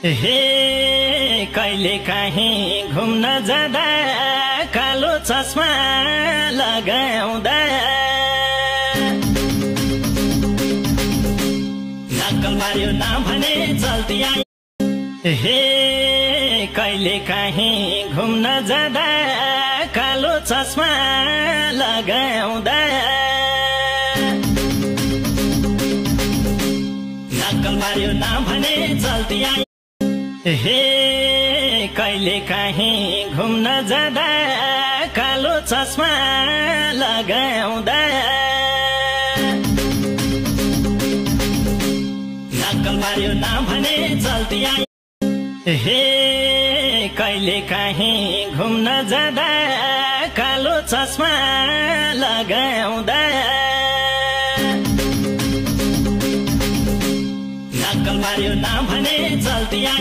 हे कहिले काहीँ घुम्न जाँदा कालो चस्मा लगाउँदा नक्कल मार्यो नभने चल्ती आइ। हे कहिले काहीँ घुम्न जाँदा कालो चस्मा लगाउँदा नक्कल मार्यो नभने चल्ती आइ। हे कहिले काहीँ घुम्न जाँदा कालो चस्मा लगाउँदा नक्कल मार्यो नभने चल्ती आइ। हे कहिले काहीँ घुम्न जाँदा कालो चस्मा लगाउँदा नक्कल मार्यो नभने चल्ती आइ।